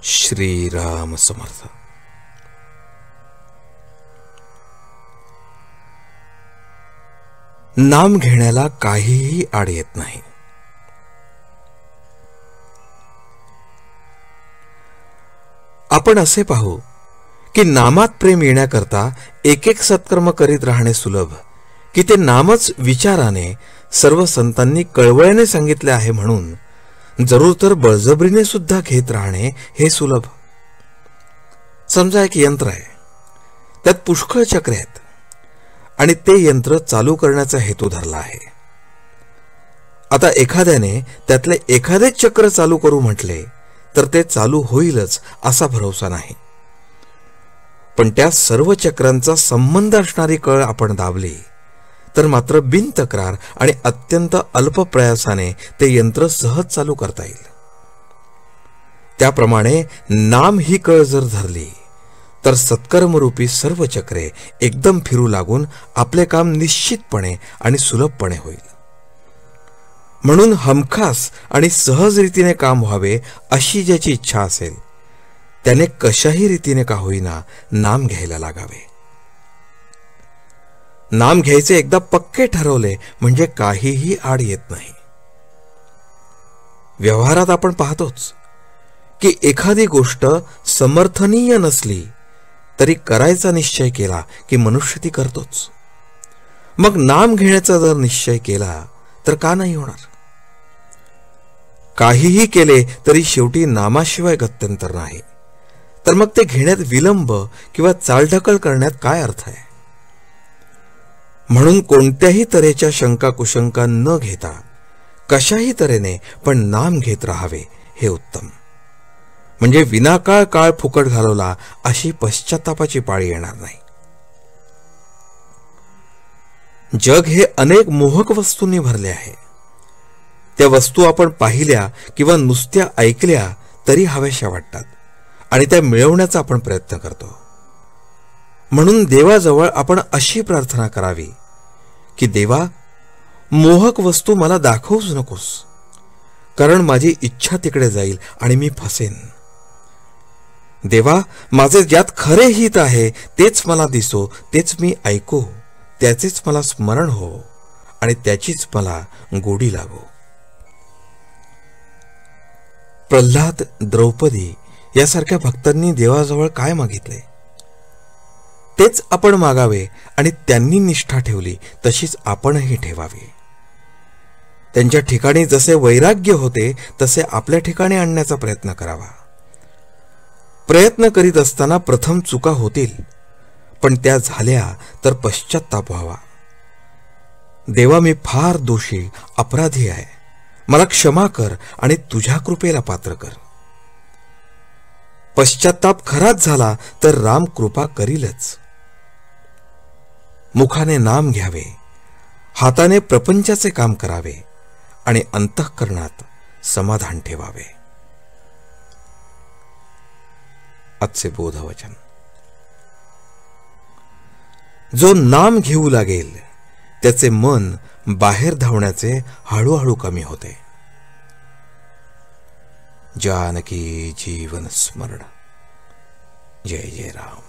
श्रीराम समर्थ. नाम घेण्याला काहीही आड येत नाही. आपण असे पाहू की नामात प्रेम येण्याकरता एक एक सत्कर्म करीत राहणे सुलभ, की ते नामच विचाराने सर्व संतांनी कळवळ्याने सांगितले आहे म्हणून जरूर तर बळजबरीने सुद्धा घेत राहणे हे सुलभ. समजा एक यंत्र आहे, त्यात पुष्कळ चक्रे आहेत आणि ते यंत्र चालू करण्याचा हेतू धरला आहे. आता एखाद्याने त्यातले एखादेच चक्र चालू करू म्हटले तर ते चालू होईलच असा भरोसा नाही. पण त्या सर्व चक्रांचा संबंध असणारी कळ आपण दाबली तर मात्र बिनतक्रार आणि अत्यंत अल्प प्रयासाने ते यंत्र सहज चालू करता येईल. त्याप्रमाणे नाम ही कळ जर धरली तर सत्कर्मरूपी सर्व चक्रे एकदम फिरू लागून आपले काम निश्चितपणे आणि सुलभपणे होईल. म्हणून हमखास आणि सहज रीतीने काम व्हावे अशी ज्याची इच्छा असेल त्याने कशाही रीतीने का होईना नाम घ्यायला लागावे. नाम घ्यायचे एकदा पक्के ठरवले म्हणजे काहीही आड येत नाही. व्यवहारात आपण पाहतोच की एखादी गोष्ट समर्थनीय नसली तरी करायचा निश्चय केला की मनुष्य ती करतोच. मग नाम घेण्याचा जर निश्चय केला तर का नाही होणार? काहीही केले तरी शेवटी नामाशिवाय गत्यंतर नाही, तर मग ते घेण्यात विलंब किंवा चालढकल करण्यात काय अर्थ आहे? म्हणून कोणत्याही तऱ्हेच्या शंका कुशंका न घेता कशाही तऱ्हेने पण नाम घेत राहावे हे उत्तम. म्हणजे विनाकाळ काळ फुकट घालवला अशी पश्चातापाची पाळी येणार नाही. जग हे अनेक मोहक वस्तूंनी भरले आहे. त्या वस्तू आपण पाहिल्या किंवा नुसत्या ऐकल्या तरी हव्याशा वाटतात आणि त्या मिळवण्याचा आपण प्रयत्न करतो. म्हणून देवाजवळ आपण अशी प्रार्थना करावी की देवा, मोहक वस्तू मला दाखवूच नकोस, कारण माझी इच्छा तिकडे जाईल आणि मी फसेन. देवा, माझे ज्यात खरे हित आहे तेच मला दिसो, तेच मी ऐकू, त्याचेच मला स्मरण हो आणि त्याचीच मला गोडी लागो. प्रल्हाद, द्रौपदी यासारख्या भक्तांनी देवाजवळ काय मागितले तेच आपण मागावे आणि त्यांनी निष्ठा ठेवली तशीच आपणही ठेवावी. त्यांच्या ठिकाणी जसे वैराग्य होते तसे आपल्या ठिकाणी आणण्याचा प्रयत्न करावा. प्रयत्न करीत असताना प्रथम चुका होतील, पण त्या झाल्या तर पश्चात्ताप व्हावा. देवा, मी फार दोषी अपराधी आहे, मला क्षमा कर आणि तुझ्या कृपेला पात्र कर. पश्चात्ताप खराच झाला तर राम कृपा करीलच. मुखाने नाम घ्यावे, हाताने प्रपंचाचे काम करावे आणि अंतःकरणात समाधान ठेवावे. आजचे बोधवचन. जो नाम घेऊ लागेल त्याचे मन बाहेर धावण्याचे हळूहळू कमी होते. जानकी जीवन स्मरण. जय जय राम.